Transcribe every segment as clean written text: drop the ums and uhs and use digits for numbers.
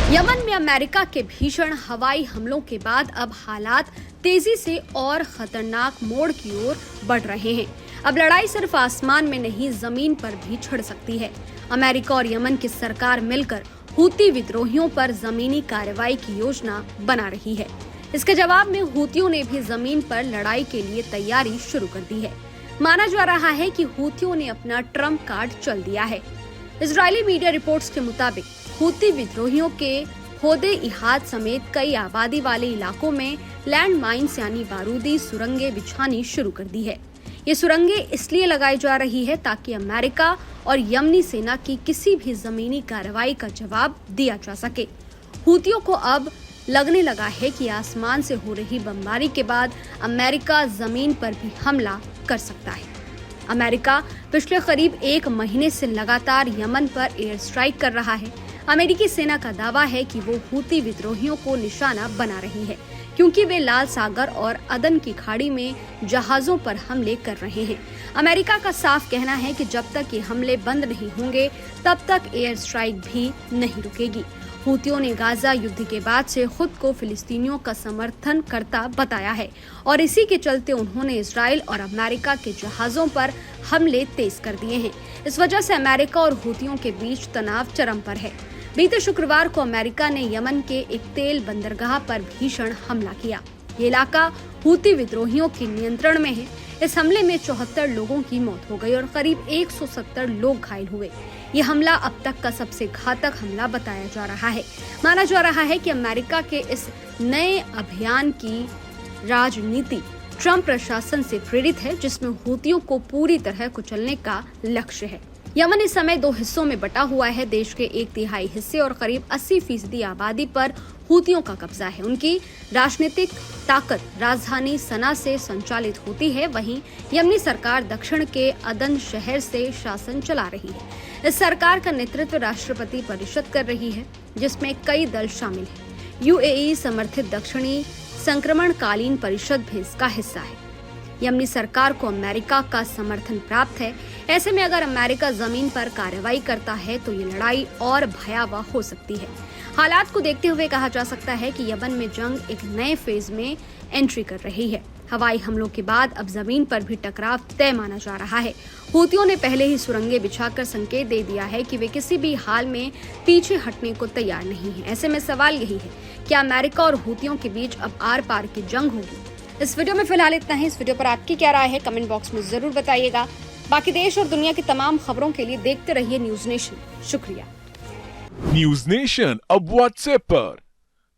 Yemen में America के भीषण हवाई हमलों के बाद अब हालात तेजी से और खतरनाक मोड़ की ओर बढ़ रहे हैं। अब लड़ाई सिर्फ आसमान में नहीं, जमीन पर भी छिड़ सकती है। अमेरिका और यमन की सरकार मिलकर हूती विद्रोहियों पर जमीनी कार्रवाई की योजना बना रही है। इसके जवाब में हूतियों ने भी जमीन पर लड़ाई के लिए तैयारी शुरू कर दी है। माना जा रहा है कि हूतियों ने अपना ट्रम्प कार्ड चल दिया है। इजरायली मीडिया रिपोर्ट्स के मुताबिक हूती विद्रोहियों के होदे इहाद समेत कई आबादी वाले इलाकों में लैंड माइन्स यानी बारूदी सुरंगें बिछानी शुरू कर दी है। ये सुरंगें इसलिए लगाई जा रही है ताकि अमेरिका और यमनी सेना की किसी भी जमीनी कार्रवाई का जवाब दिया जा सके। हूतियों को अब लगने लगा है कि आसमान से हो रही बमबारी के बाद अमेरिका जमीन पर भी हमला कर सकता है। अमेरिका पिछले करीब 1 महीने से लगातार यमन पर एयर स्ट्राइक कर रहा है। अमेरिकी सेना का दावा है कि वो हूती विद्रोहियों को निशाना बना रही है क्योंकि वे लाल सागर और अदन की खाड़ी में जहाजों पर हमले कर रहे हैं। अमेरिका का साफ कहना है कि जब तक ये हमले बंद नहीं होंगे तब तक एयर स्ट्राइक भी नहीं रुकेगी। हूतियों ने गाजा युद्ध के बाद से खुद को फिलिस्तीनियों का समर्थन करता बताया है और इसी के चलते उन्होंने इजराइल और अमेरिका के जहाजों पर हमले तेज कर दिए हैं। इस वजह से अमेरिका और हूतियों के बीच तनाव चरम पर है। बीते शुक्रवार को अमेरिका ने यमन के एक तेल बंदरगाह पर भीषण हमला किया। ये इलाका हूती विद्रोहियों के नियंत्रण में है। इस हमले में 74 लोगों की मौत हो गई और करीब 170 लोग घायल हुए। ये हमला अब तक का सबसे घातक हमला बताया जा रहा है। माना जा रहा है कि अमेरिका के इस नए अभियान की राजनीति ट्रम्प प्रशासन से प्रेरित है, जिसमें हूतियों को पूरी तरह कुचलने का लक्ष्य है। यमन इस समय 2 हिस्सों में बटा हुआ है। देश के 1/3 हिस्से और करीब 80% आबादी पर हूतियों का कब्जा है। उनकी राजनीतिक ताकत राजधानी सना से संचालित होती है। वहीं यमनी सरकार दक्षिण के अदन शहर से शासन चला रही है। इस सरकार का नेतृत्व राष्ट्रपति परिषद कर रही है, जिसमें कई दल शामिल हैं। यूएई समर्थित दक्षिणी संक्रमणकालीन परिषद भी इसका हिस्सा है। यमनी सरकार को अमेरिका का समर्थन प्राप्त है। ऐसे में अगर अमेरिका जमीन पर कार्रवाई करता है तो ये लड़ाई और भयावह हो सकती है। हालात को देखते हुए कहा जा सकता है कि यमन में जंग एक नए फेज में एंट्री कर रही है। हवाई हमलों के बाद अब जमीन पर भी टकराव तय माना जा रहा है। हूतियों ने पहले ही सुरंगें बिछाकर संकेत दे दिया है कि वे किसी भी हाल में पीछे हटने को तैयार नहीं है। ऐसे में सवाल यही है, क्या अमेरिका और हूतियों के बीच अब आर पार की जंग होगी? इस वीडियो में फिलहाल इतना ही। इस वीडियो पर आपकी क्या राय है, कमेंट बॉक्स में जरूर बताइएगा। बाकी देश और दुनिया की तमाम खबरों के लिए देखते रहिए न्यूज नेशन। शुक्रिया। न्यूज नेशन अब व्हाट्सएप पर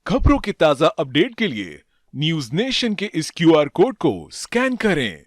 खबरों के ताजा अपडेट के लिए न्यूज नेशन के इस QR कोड को स्कैन करें।